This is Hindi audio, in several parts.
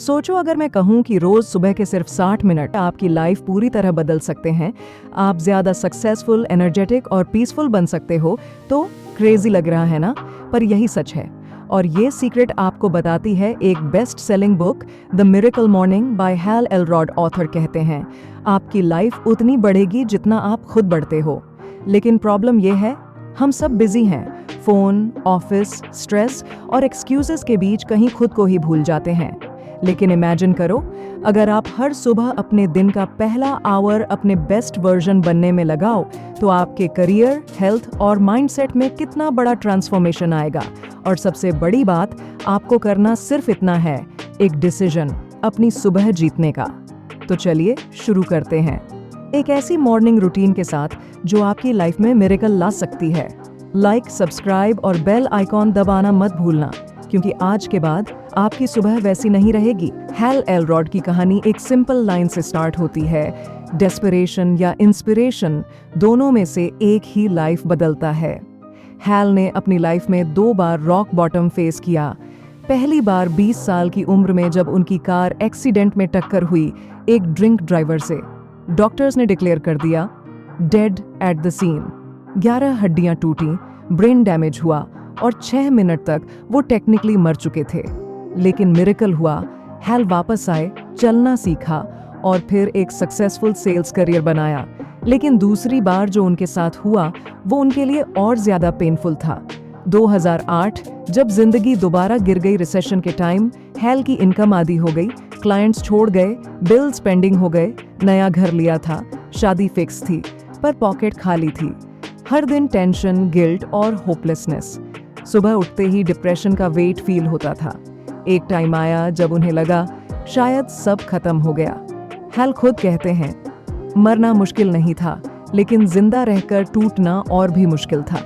सोचो अगर मैं कहूँ कि रोज सुबह के सिर्फ 60 मिनट आपकी लाइफ पूरी तरह बदल सकते हैं, आप ज्यादा सक्सेसफुल, एनर्जेटिक और पीसफुल बन सकते हो, तो क्रेजी लग रहा है ना? पर यही सच है। और ये सीक्रेट आपको बताती है एक best selling book, the miracle morning by Hal Elrod. Author कहते हैं आपकी लाइफ उतनी बढ़ेगी जितना आप खुद बढ़ते हो। लेकिन प्रॉब्लम ये है, हम सब बिजी हैं, फोन, ऑफिस, स्ट्रेस और एक्सक्यूजेस के बीच कहीं खुद को ही भूल जाते हैं। लेकिन इमेजिन करो, अगर आप हर सुबह अपने दिन का पहला आवर अपने बेस्ट वर्जन बनने में लगाओ, तो आपके करियर, हेल्थ और माइंडसेट में कितना बड़ा ट्रांसफॉर्मेशन आएगा। और सबसे बड़ी बात, आपको करना सिर्फ इतना है, एक डिसीजन, अपनी सुबह जीतने का। तो चलिए शुरू करते हैं एक ऐसी मॉर्निंग रूटीन के साथ जो आपकी लाइफ में मिरेकल ला सकती है। लाइक, सब्सक्राइब और बेल आइकॉन दबाना मत भूलना, क्योंकि आज के बाद आपकी सुबह वैसी नहीं रहेगी। हैल एलरॉड की कहानी एक सिंपल लाइन से स्टार्ट होती है, डेस्परेशन या इंस्पिरेशन, दोनों में से एक ही लाइफ बदलता है। हैल ने अपनी लाइफ में 2 बार रॉक बॉटम फेस किया। पहली बार 20 साल की उम्र में जब उनकी कार एक्सीडेंट में टक्कर हुई एक ड्रिंक ड्राइवर से। डॉक्टर्स ने डिक्लेयर कर दिया डेड एट द सीन। 11 हड्डियां टूटी, ब्रेन डैमेज हुआ और 6 मिनट तक वो टेक्निकली मर चुके थे। लेकिन मिरेकल हुआ, हैल वापस आए, चलना सीखा और फिर एक सक्सेसफुल सेल्स करियर बनाया। लेकिन दूसरी बार जो उनके साथ हुआ वो उनके लिए और ज्यादा पेनफुल था। 2008 जब जिंदगी दोबारा गिर गई रिसेशन के टाइम, हैल की इनकम आधी हो गई, क्लाइंट्स छोड़ गए, बिल्स पेंडिंग हो गए, नया घर लिया था, शादी फिक्स थी, पर पॉकेट खाली थी। हर दिन टेंशन, गिल्ट और होपलेसनेस। सुबह उठते ही डिप्रेशन का वेट फील होता था। एक टाइम आया जब उन्हें लगा शायद सब खत्म हो गया। हैल खुद कहते हैं मरना मुश्किल नहीं था, लेकिन जिंदा रहकर टूटना और भी मुश्किल था।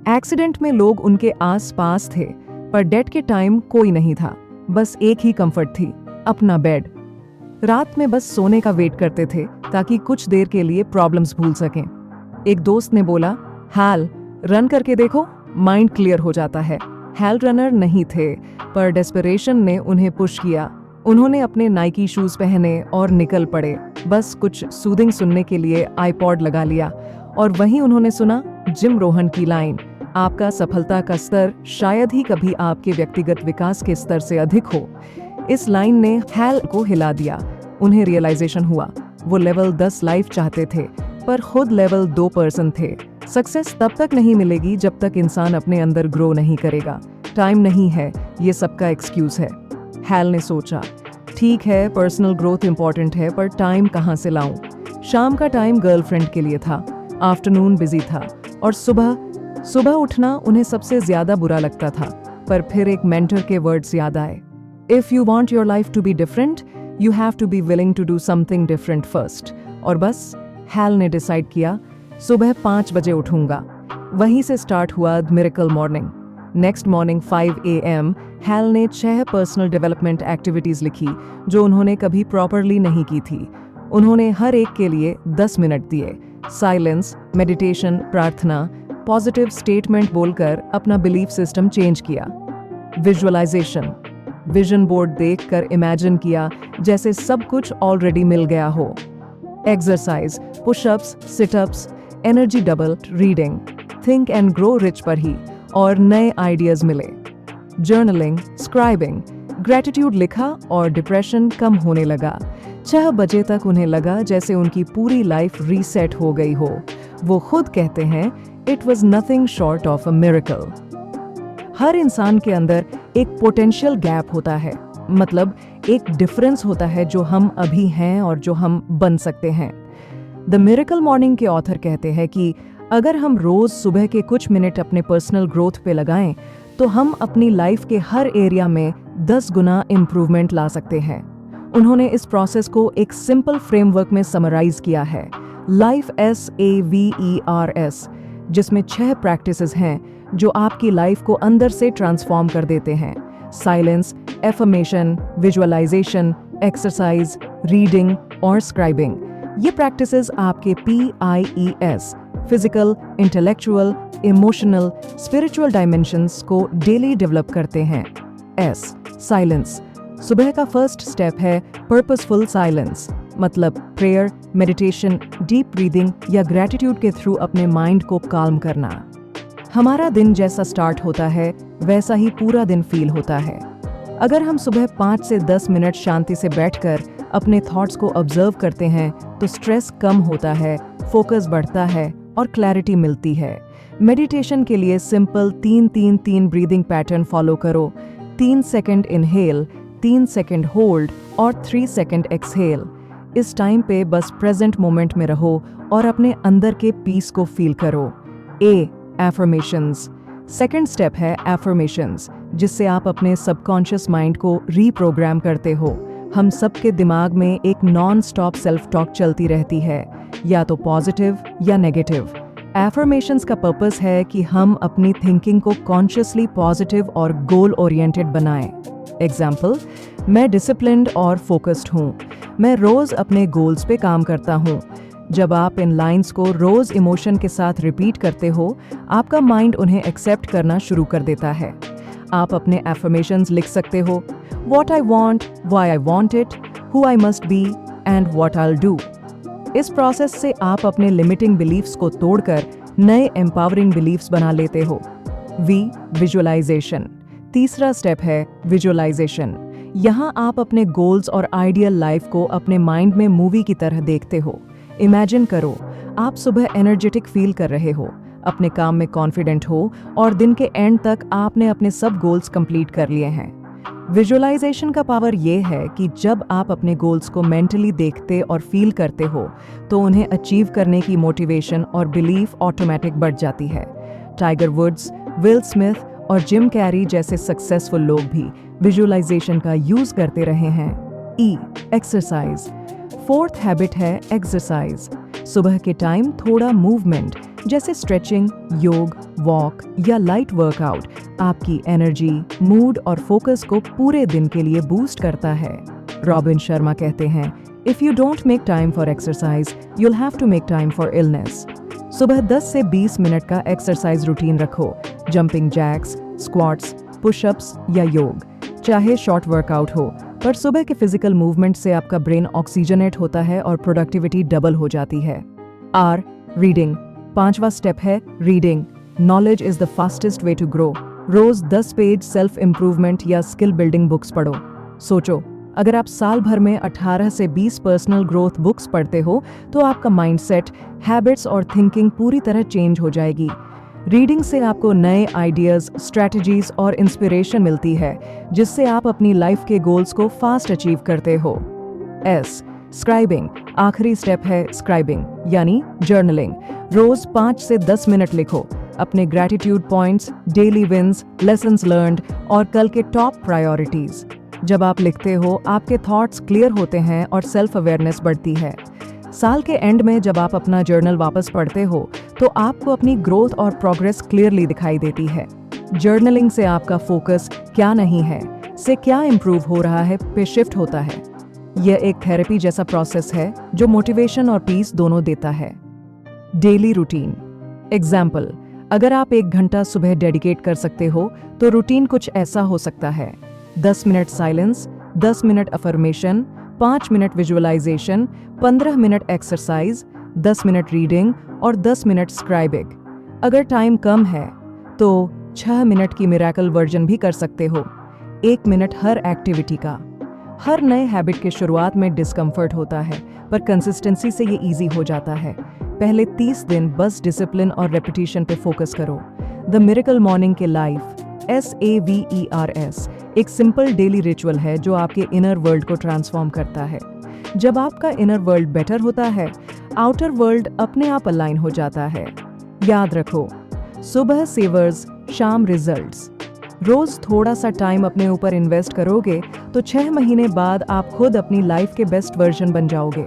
एक्सीडेंट में लोग उनके आस पास थे, पर डेथ के टाइम कोई नहीं था। बस एक ही कंफर्ट थी, अपना बेड। रात में बस सोने का वेट करते थे ताकि कुछ देर के लिए प्रॉब्लम्स भूल सकें। एक दोस्त ने बोला, हैल रन करके देखो, माइंड क्लियर हो जाता है। हैल रनर नहीं थे, पर डेस्परेशन ने उन्हें पुश किया। उन्होंने अपने नाइकी शूज पहने और निकल पड़े। बस कुछ सूदिंग सुनने के लिए आईपॉड लगा लिया और वहीं उन्होंने सुना जिम रोहन की लाइन, आपका सफलता का स्तर शायद ही कभी आपके व्यक्तिगत विकास के स्तर से अधिक हो। इस लाइन ने हैल को हिला दिया। उन्हें रियलाइजेशन हुआ, वो लेवल 10 लाइफ चाहते थे, पर खुद लेवल 2 पर्सन थे। सक्सेस तब तक नहीं मिलेगी जब तक इंसान अपने अंदर ग्रो नहीं करेगा। टाइम नहीं है, ये सबका एक्सक्यूज है। हैल ने सोचा, ठीक है पर्सनल ग्रोथ इंपॉर्टेंट है, पर टाइम कहाँ से लाऊं? शाम का टाइम गर्लफ्रेंड के लिए था, आफ्टरनून बिजी था और सुबह उठना उन्हें सबसे ज्यादा बुरा लगता था। पर फिर एक मेंटर के वर्ड्स याद आए, if you want your life to be different, you have to be willing to do something different first. और बस हैल ने डिसाइड किया, सुबह 5 बजे उठूंगा। वहीं से स्टार्ट हुआ the miracle morning. Next morning 5 AM Hal ने 6 पर्सनल डेवलपमेंट एक्टिविटीज लिखी जो उन्होंने कभी प्रॉपरली नहीं की थी। उन्होंने हर एक के लिए 10 मिनट दिए। साइलेंस, मेडिटेशन, प्रार्थना, पॉजिटिव स्टेटमेंट बोलकर अपना बिलीफ सिस्टम चेंज किया। विजुअलाइजेशन, विजन बोर्ड देखकर इमेजिन किया जैसे सब कुछ ऑलरेडी मिल गया हो। Exercise, pushups, sit-ups, energy double, reading, think and grow rich पर ही और नए आइडियाज मिले। जर्नलिंग, स्क्राइबिंग, ग्रेटिट्यूड लिखा और डिप्रेशन कम होने लगा। 6 बजे तक उन्हें लगा जैसे उनकी पूरी लाइफ रीसेट हो गई हो। वो खुद कहते हैं, it was nothing short of a miracle. हर इंसान के अंदर एक पोटेंशियल गैप होता है, मतलब एक डिफरेंस होता है जो हम अभी हैं और जो हम बन सकते हैं। द मिरेकल मॉर्निंग के ऑथर कहते हैं कि अगर हम रोज सुबह के कुछ मिनट अपने पर्सनल ग्रोथ पे लगाएं, तो हम अपनी लाइफ के हर एरिया में 10 गुना इम्प्रूवमेंट ला सकते हैं। उन्होंने इस प्रोसेस को एक सिंपल फ्रेमवर्क में समराइज किया है, लाइफ SAVERS, जिसमें 6 प्रैक्टिसेस हैं जो आपकी लाइफ को अंदर से ट्रांसफॉर्म कर देते हैं। Silence, affirmation, visualisation, exercise, reading और स्क्राइबिंग। ये प्रैक्टिसेस आपके PIES, physical, intellectual, emotional, spiritual dimensions को डेली डेवलप करते हैं। S, साइलेंस, सुबह का फर्स्ट स्टेप है पर्पसफुल साइलेंस, मतलब प्रेयर, मेडिटेशन, डीप ब्रीदिंग या ग्रैटिट्यूड के थ्रू अपने माइंड को काल्म करना। हमारा दिन जैसा स्टार्ट होता है वैसा ही पूरा दिन फील होता है। अगर हम सुबह 5 से 10 मिनट शांति से बैठकर अपने थॉट्स को ऑब्जर्व करते हैं तो स्ट्रेस कम होता है, फोकस बढ़ता है और क्लैरिटी मिलती है। मेडिटेशन के लिए सिंपल 3-3-3 ब्रीदिंग पैटर्न फॉलो करो। 3 सेकंड इनहेल, 3 सेकंड होल्ड और 3 सेकंड एक्सहेल। इस टाइम पे बस प्रेजेंट मोमेंट में रहो और अपने अंदर के पीस को फील करो। एफर्मेशंस। सेकंड स्टेप है एफर्मेशंस, जिससे आप अपने सबकॉन्शियस माइंड को रीप्रोग्राम करते हो। हम सबके दिमाग में एक नॉन स्टॉप सेल्फ टॉक चलती रहती है, या तो पॉजिटिव या नेगेटिव। एफर्मेशंस का पर्पस है कि हम अपनी थिंकिंग को कॉन्शियसली पॉजिटिव और गोल ओरिएंटेड बनाएं। एग्जाम्पल, मैं डिसिप्लिन्ड और फोकस्ड हूँ। मैं रोज अपने गोल्स पे काम करता हूँ। जब आप इन लाइंस को रोज इमोशन के साथ रिपीट करते हो, आपका माइंड उन्हें एक्सेप्ट करना शुरू कर देता है। आप अपने एफर्मेशंस लिख सकते हो: What I want, why I want it, who I must be, and what I'll do. इस प्रोसेस से आप अपने लिमिटिंग बिलीफ्स को तोड़कर नए एम्पावरिंग बिलीफ्स बना लेते हो। विजुअलाइजेशन। तीसरा स्टेप है विजुअलाइजेशन। यहाँ आप अपने गोल्स और आइडियल लाइफ को अपने माइंड में मूवी की तरह देखते हो। इमेजिन करो, आप सुबह एनर्जेटिक फील कर रहे हो, अपने काम में कॉन्फिडेंट हो और दिन के एंड तक आपने अपने सब गोल्स कंप्लीट कर लिए हैं। विजुअलाइजेशन का पावर ये है कि जब आप अपने गोल्स को मेंटली देखते और फील करते हो तो उन्हें अचीव करने की मोटिवेशन और बिलीफ ऑटोमेटिक बढ़ जाती है। टाइगर वुड्स, विल स्मिथ और जिम कैरी जैसे सक्सेसफुल लोग भी विजुअलाइजेशन का यूज करते रहे हैं। एक्सरसाइज। फोर्थ हैबिट है एक्सरसाइज। सुबह के टाइम थोड़ा मूवमेंट जैसे स्ट्रेचिंग, योग, वॉक या लाइट वर्कआउट आपकी एनर्जी, मूड और फोकस को पूरे दिन के लिए बूस्ट करता है। रॉबिन शर्मा कहते हैं, if you don't make time for exercise, you'll have to make time for illness. सुबह 10 से 20 मिनट का एक्सरसाइज रूटीन रखो। जंपिंग जैक्स, स्क्वाट्स, पुशअप्स या योग। चाहे शॉर्ट वर्कआउट हो, पर सुबह के फिजिकल मूवमेंट से आपका ब्रेन ऑक्सीजनेट होता है और प्रोडक्टिविटी डबल हो जाती है। रीडिंग। 5वां स्टेप है reading. Knowledge is the fastest way to grow. रोज 10 पेज सेल्फ इम्प्रूवमेंट या स्किल बिल्डिंग बुक्स पढ़ो। सोचो, अगर आप साल भर में 18 से 20 पर्सनल ग्रोथ बुक्स पढ़ते हो तो आपका माइंडसेट, हैबिट्स और थिंकिंग पूरी तरह चेंज हो जाएगी। रीडिंग से आपको नए आइडियाज, स्ट्रैटेजीज और इंस्पिरेशन मिलती है, जिससे आप अपनी लाइफ के गोल्स को फास्ट अचीव करते हो। स्क्राइबिंग। आखिरी स्टेप है स्क्राइबिंग, यानी जर्नलिंग। रोज 5 से 10 मिनट लिखो। अपने gratitude points, daily wins, lessons learned और कल के टॉप प्रायोरिटीज। जब आप लिखते हो, आपके थॉट्स क्लियर होते हैं और सेल्फ अवेयरनेस बढ़ती है। साल के एंड में जब आप अपना जर्नल वापस पढ़ते हो तो आपको अपनी ग्रोथ और प्रोग्रेस क्लियरली दिखाई देती है। जर्नलिंग से आपका फोकस क्या नहीं है से क्या इंप्रूव हो रहा है पे शिफ्ट होता है। यह एक थेरेपी जैसा प्रोसेस है जो मोटिवेशन और पीस दोनों देता है। Daily routine. एग्जाम्पल, अगर आप 1 घंटा सुबह डेडिकेट कर सकते हो तो रूटीन कुछ ऐसा हो सकता है: 10 minute silence, 10 minute affirmation, 5 minute visualisation, 15 minute exercise, 10 minute reading और 10 मिनट स्क्राइबिंग। अगर टाइम कम है तो 6 मिनट की मिरेकल वर्जन भी कर सकते हो। 1 मिनट हर एक्टिविटी का। हर नए हैबिट के शुरुआत में डिस्कम्फर्ट होता है, पर कंसिस्टेंसी से ये इजी हो जाता है। पहले 30 दिन बस डिसिप्लिन और रेपिटेशन पे फोकस करो। द मिरेकल मॉर्निंग के लाइफ SAVERS एक सिंपल डेली रिचुअल है जो आपके इनर वर्ल्ड को ट्रांसफॉर्म करता है। जब आपका इनर वर्ल्ड बेटर होता है, आउटर वर्ल्ड अपने आप अलाइन हो जाता है। याद रखो, सुबह सेवर्स, शाम रिजल्ट्स। रोज थोड़ा सा टाइम अपने ऊपर इन्वेस्ट करोगे तो 6 महीने बाद आप खुद अपनी लाइफ के बेस्ट वर्जन बन जाओगे।